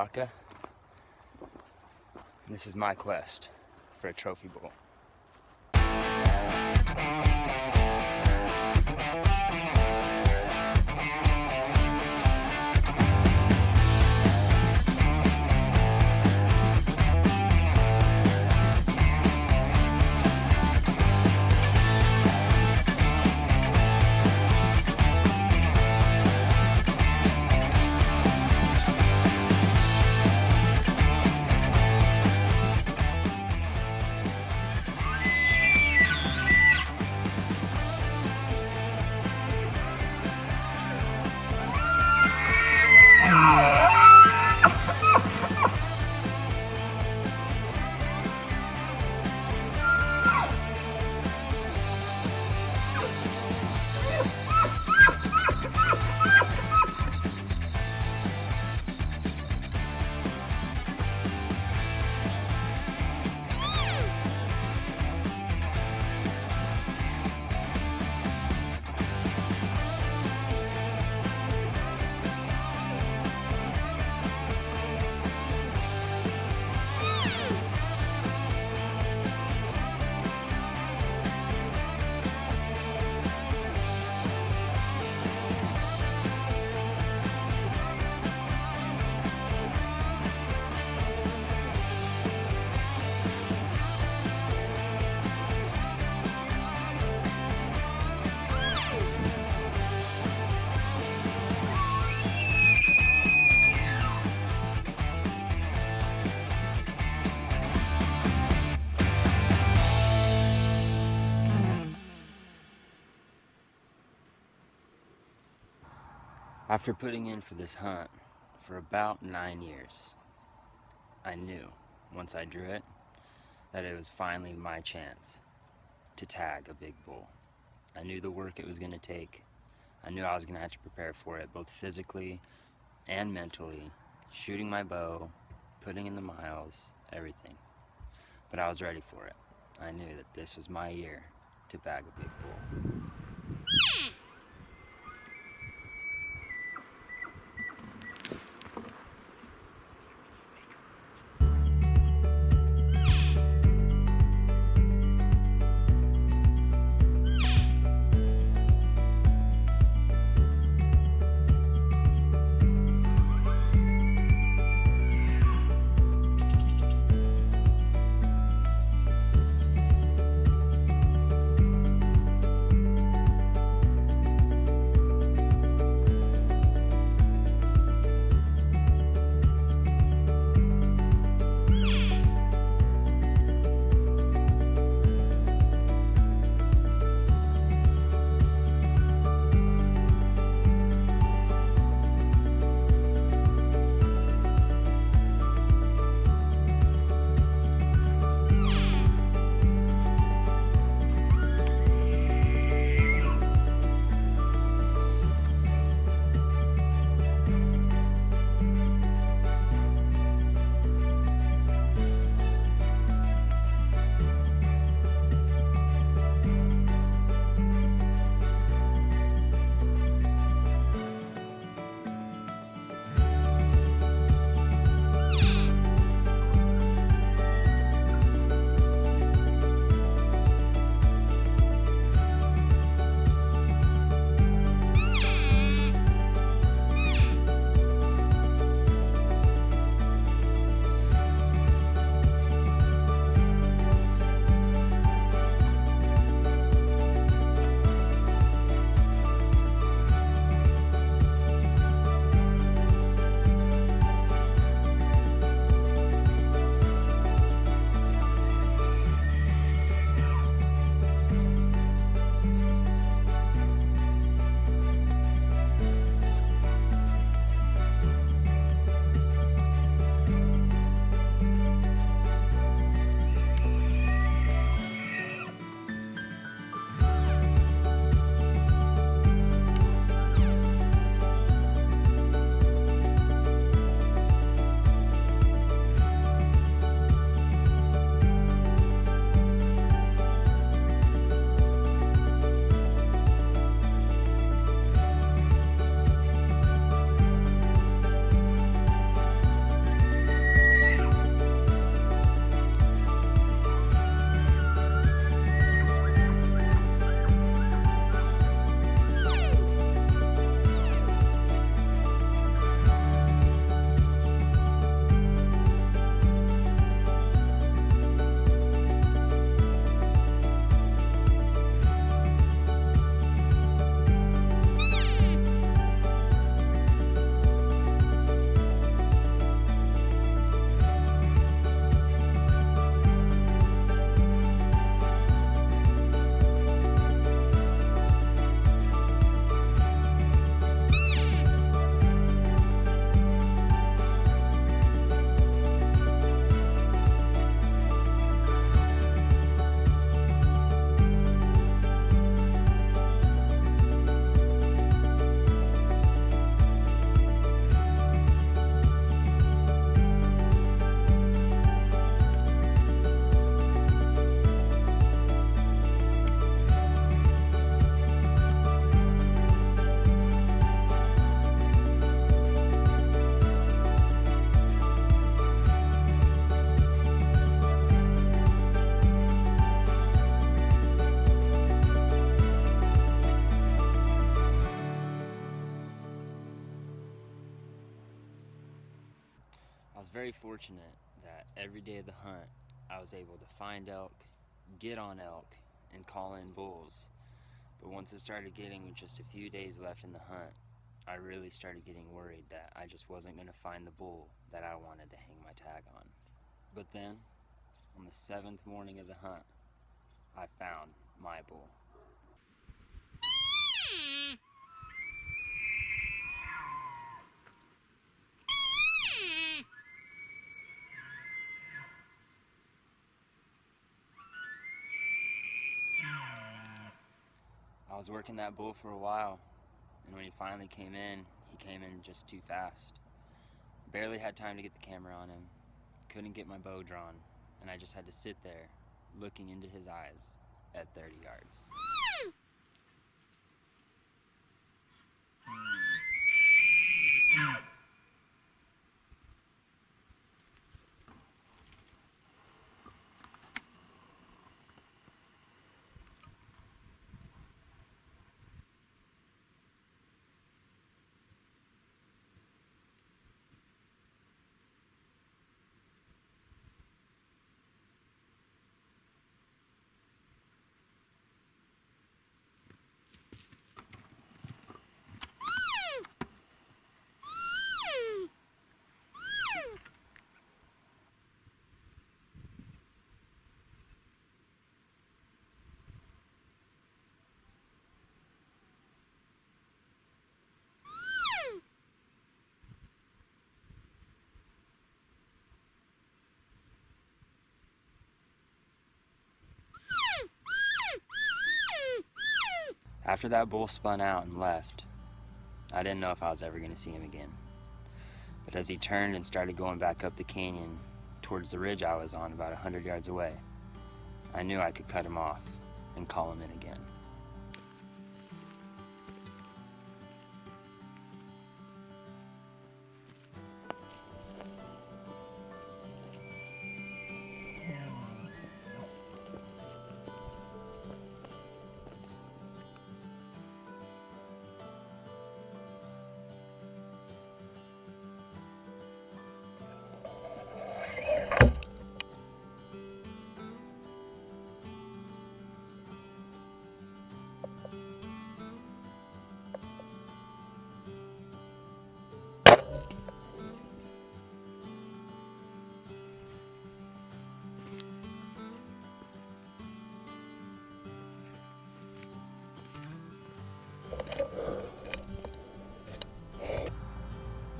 Nebraska. And this is my quest for a trophy bull. After putting in for this hunt for about 9 years, I knew, once I drew it, that it was finally my chance to tag a big bull. I knew the work it was going to take. I knew I was going to have to prepare for it, both physically and mentally, shooting my bow, putting in the miles, everything. But I was ready for it. I knew that this was my year to bag a big bull. very fortunate that every day of the hunt I was able to find elk, get on elk, and call in bulls. But once it started getting just a few days left in the hunt, I really started getting worried that I just wasn't going to find the bull that I wanted to hang my tag on. But then, on the 7th morning of the hunt, I found my bull. I was working that bull for a while, and when he finally came in, he came in just too fast. Barely had time to get the camera on him, couldn't get my bow drawn, and I just had to sit there looking into his eyes at 30 yards. After that bull spun out and left, I didn't know if I was ever going to see him again. But as he turned and started going back up the canyon towards the ridge I was on about 100 yards away, I knew I could cut him off and call him in again.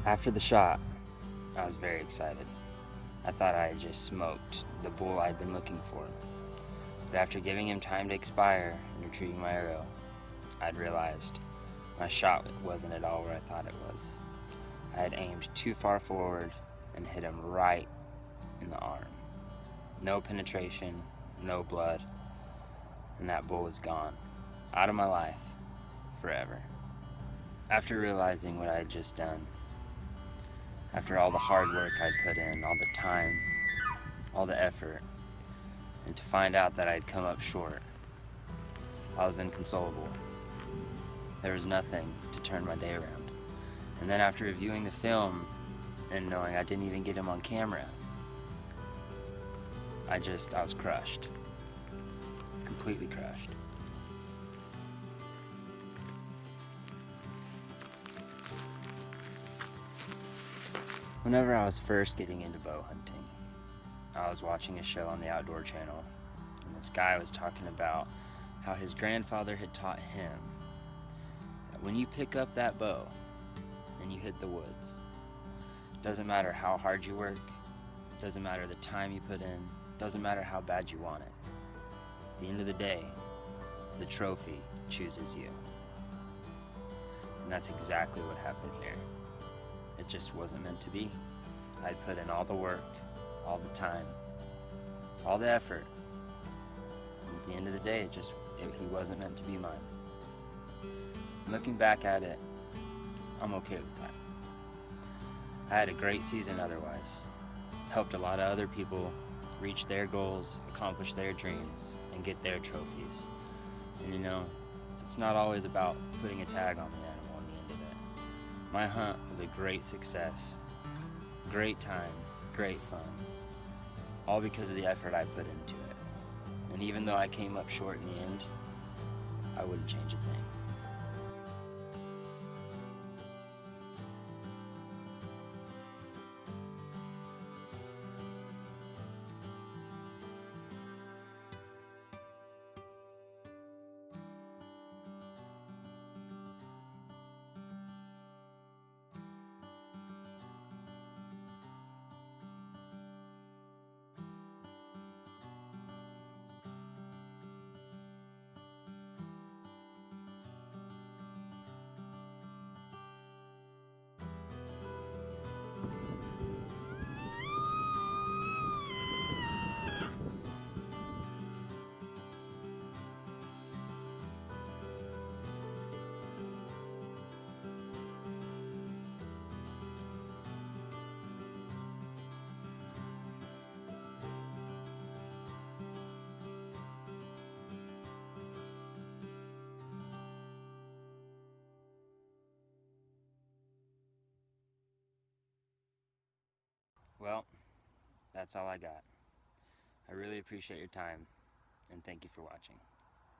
After the shot, I was very excited. I thought I had just smoked the bull I'd been looking for. But after giving him time to expire and retrieving my arrow, I'd realized my shot wasn't at all where I thought it was. I had aimed too far forward and hit him right in the arm. No penetration, no blood, and that bull was gone, out of my life, forever. After realizing what I had just done, after all the hard work I'd put in, all the time, all the effort, and to find out that I'd come up short, I was inconsolable. There was nothing to turn my day around. And then after reviewing the film and knowing I didn't even get him on camera, I was crushed. Completely crushed. Whenever I was first getting into bow hunting, I was watching a show on the Outdoor Channel, and this guy was talking about how his grandfather had taught him that when you pick up that bow and you hit the woods, doesn't matter how hard you work, doesn't matter the time you put in, doesn't matter how bad you want it. At the end of the day, the trophy chooses you. And that's exactly what happened here. It just wasn't meant to be. I'd put in all the work, all the time, all the effort. And at the end of the day, he wasn't meant to be mine. Looking back at it, I'm okay with that. I had a great season otherwise. Helped a lot of other people reach their goals, accomplish their dreams, and get their trophies. And it's not always about putting a tag on the animal. My hunt was a great success, great time, great fun, all because of the effort I put into it. And even though I came up short in the end, I wouldn't change a thing. Well, that's all I got. I really appreciate your time, and thank you for watching.